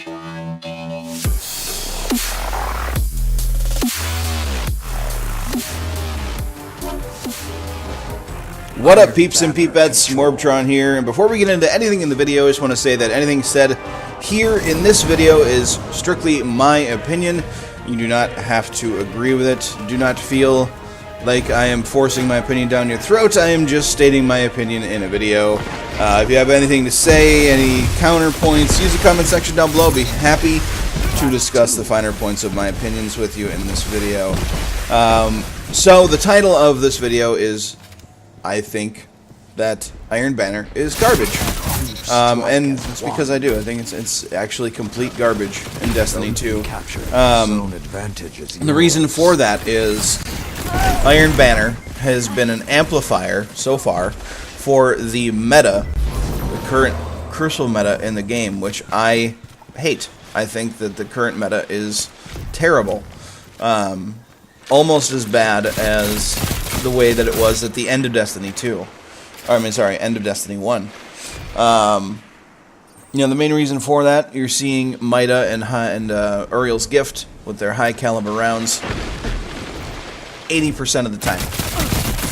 What up, peeps and peepettes? Morbtron here, and before we get into anything in the video, I just want to say that anything said here in this video is strictly my opinion. You do not have to agree with it. Do not feel like I am forcing my opinion down your throat. I am just stating my opinion in a video. If you have anything to say, any counterpoints, use the comment section down below. I'll be happy to discuss the finer points of my opinions with you in this video. So the title of this video is, I think that Iron Banner is garbage, and it's because I do. I think it's actually complete garbage in Destiny 2. And the reason for that is Iron Banner has been an amplifier so far for the meta, the current Crucible meta in the game, which I hate. I think that the current meta is terrible, almost as bad as the way that it was at the end of Destiny 2. End of Destiny 1. You know, the main reason for that, you're seeing Mida and Uriel's Gift with their high caliber rounds 80% of the time.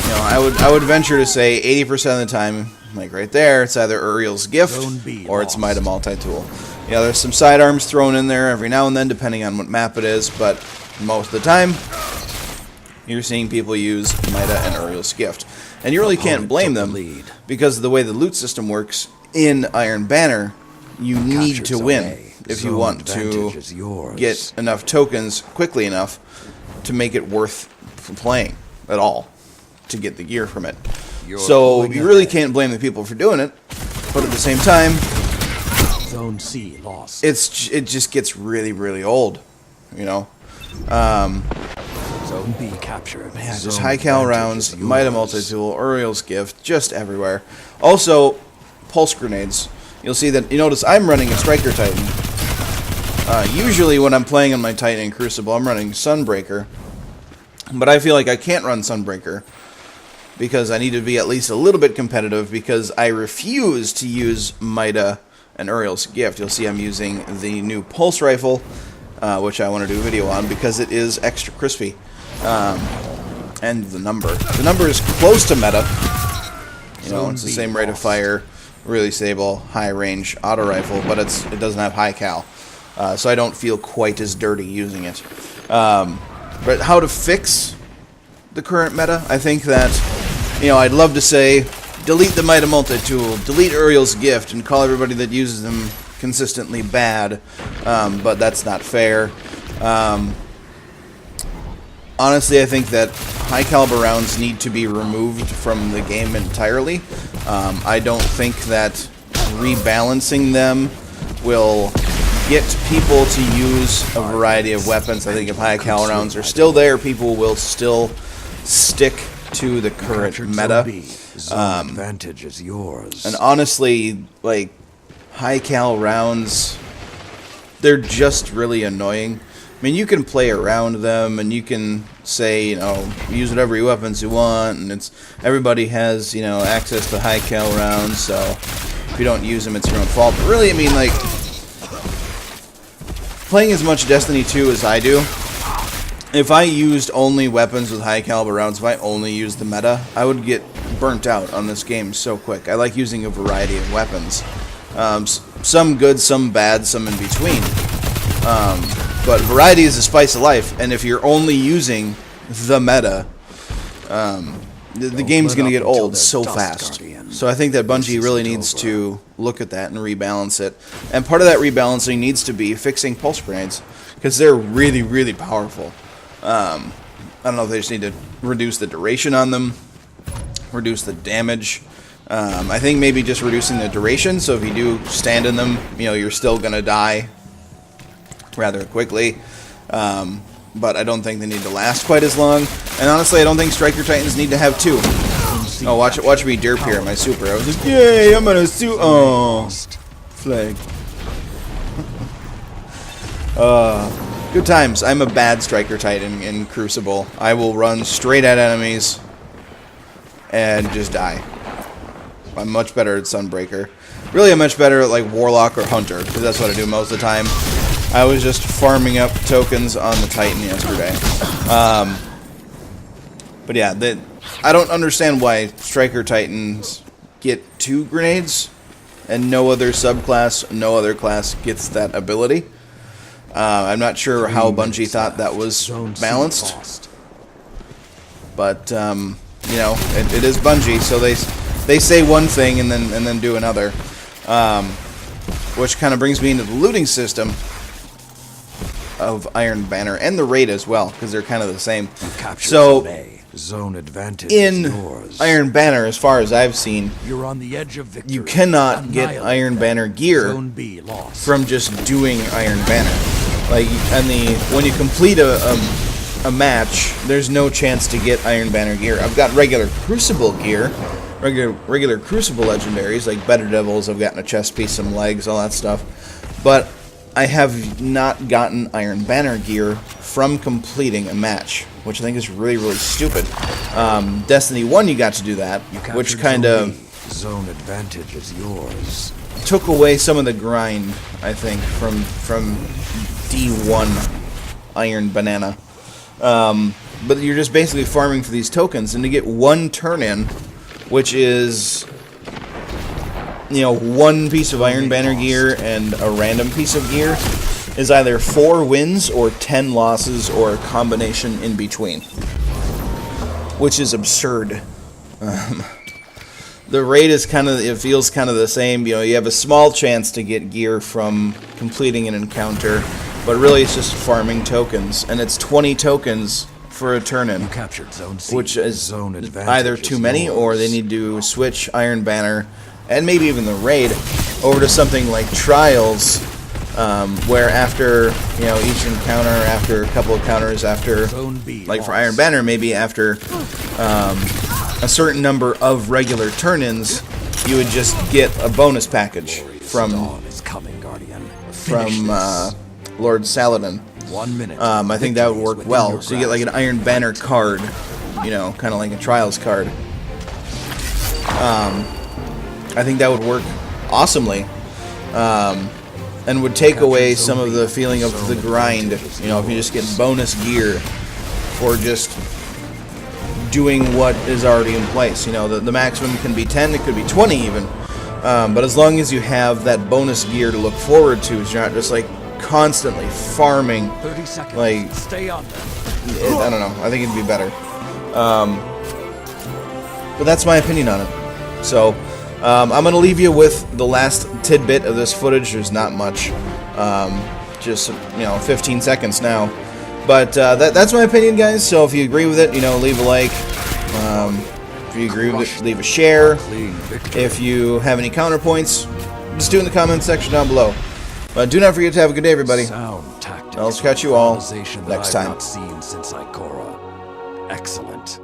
You know, I would venture to say 80% of the time, like right there, it's either Uriel's Gift or it's Mida multi-tool. Yeah, there's some sidearms thrown in there every now and then, depending on what map it is, but most of the time, you're seeing people use Mida and Uriel's Gift. And you really can't blame them, because of the way the loot system works in Iron Banner, you need to win if you want to get enough tokens quickly enough to make it worth playing at all, to get the gear from it. So you really can't blame the people for doing it, but at the same time, it just gets really, really old, you know? Zone B captured. Yeah, just high cal rounds, Mida multi-tool, Uriel's Gift, just everywhere. Also, pulse grenades. You'll see that, you notice I'm running a Striker Titan. Usually when I'm playing on my Titan in Crucible, I'm running Sunbreaker. But I feel like I can't run Sunbreaker because I need to be at least a little bit competitive, because I refuse to use Mida and Uriel's Gift. You'll see I'm using the new pulse rifle, which I want to do a video on because it is extra crispy. And the number is close to meta. You know, it's the same rate of fire, really stable, high range auto rifle, but it doesn't have high cal, so I don't feel quite as dirty using it. But how to fix the current meta? I think that, you know, I'd love to say delete the Mida multi-tool, delete Uriel's Gift, and call everybody that uses them consistently bad, but that's not fair. Honestly, I think that high caliber rounds need to be removed from the game entirely. I don't think that rebalancing them will get people to use a variety of weapons. I think if high caliber rounds are still there, people will still stick to the current meta. Advantage is yours. And honestly, like, high cal rounds, they're just really annoying. I mean, you can play around them, and you can say, you know, use whatever weapons you want, and everybody has, you know, access to high cal rounds, so if you don't use them, it's your own fault. But really, I mean, like, playing as much Destiny 2 as I do, if I used only weapons with high caliber rounds, if I only used the meta, I would get burnt out on this game so quick. I like using a variety of weapons. Some good, some bad, some in between. But variety is the spice of life, and if you're only using the meta, the game's going to get old so fast. So I think that Bungie really needs to look at that and rebalance it. And part of that rebalancing needs to be fixing pulse grenades, because they're really, really powerful. I don't know if they just need to reduce the duration on them, reduce the damage. I think maybe just reducing the duration, so if you do stand in them, you know, you're still going to die rather quickly, but I don't think they need to last quite as long. And honestly, I don't think Striker Titans need to have two. Oh, watch me derp here at my super. I was like, yay, I'm gonna suit. Oh, flag. Good times. I'm a bad Striker Titan in Crucible. I will run straight at enemies and just die. I'm much better at Sunbreaker. Really, I'm much better at like Warlock or Hunter, because that's what I do most of the time. I was just farming up tokens on the Titan yesterday. But yeah, I don't understand why Striker Titans get 2 grenades, and no other subclass, no other class gets that ability. I'm not sure how Bungie thought that was balanced. But, you know, it is Bungie, so they say one thing and then do another. Which kind of brings me into the looting system of Iron Banner and the raid as well, because they're kind of the same. So zone advantage in is yours. Iron Banner, as far as I've seen, You're on the edge of victory. you cannot get Iron Banner gear Zone B lost. from just doing Iron Banner. Like, when you complete a match, there's no chance to get Iron Banner gear. I've got regular Crucible gear, regular Crucible legendaries, like Better Devils. I've gotten a chest piece, some legs, all that stuff. But I have not gotten Iron Banner gear from completing a match, which I think is really, really stupid. Destiny 1, you got to do that, which kind of zone advantage is yours. took away some of the grind, I think, from D1 Iron Banana. But you're just basically farming for these tokens, and to get 1 turn-in, which is, you know, 1 piece of Iron Banner gear and a random piece of gear, is either 4 wins or 10 losses or a combination in between, which is absurd. The raid is it feels kind of the same. You know, you have a small chance to get gear from completing an encounter, but really it's just farming tokens, and it's 20 tokens for a turn-in, Captured zone C. which is zone either too many or they need to switch Iron Banner and maybe even the raid over to something like Trials, where after, you know, each encounter, after a couple of counters, after, like for Iron Banner, maybe after a certain number of regular turn-ins, you would just get a bonus package from Lord Saladin. 1 minute. I think that would work well. So you get like an Iron Banner card, you know, kind of like a Trials card. I think that would work awesomely, and would take away some of the feeling of the grind. You know, if you just get bonus gear for just doing what is already in place. You know, the maximum can be 10, it could be 20 even. But as long as you have that bonus gear to look forward to, so you're not just like constantly farming. 30 seconds. Like, stay on them. I don't know. I think it'd be better. But that's my opinion on it. So, I'm going to leave you with the last tidbit of this footage. There's not much. Just, you know, 15 seconds now. But that's my opinion, guys. So if you agree with it, you know, leave a like. If you agree with it, leave a share. If you have any counterpoints, just do it in the comments section down below. But do not forget to have a good day, everybody. I'll catch you all next time. Excellent.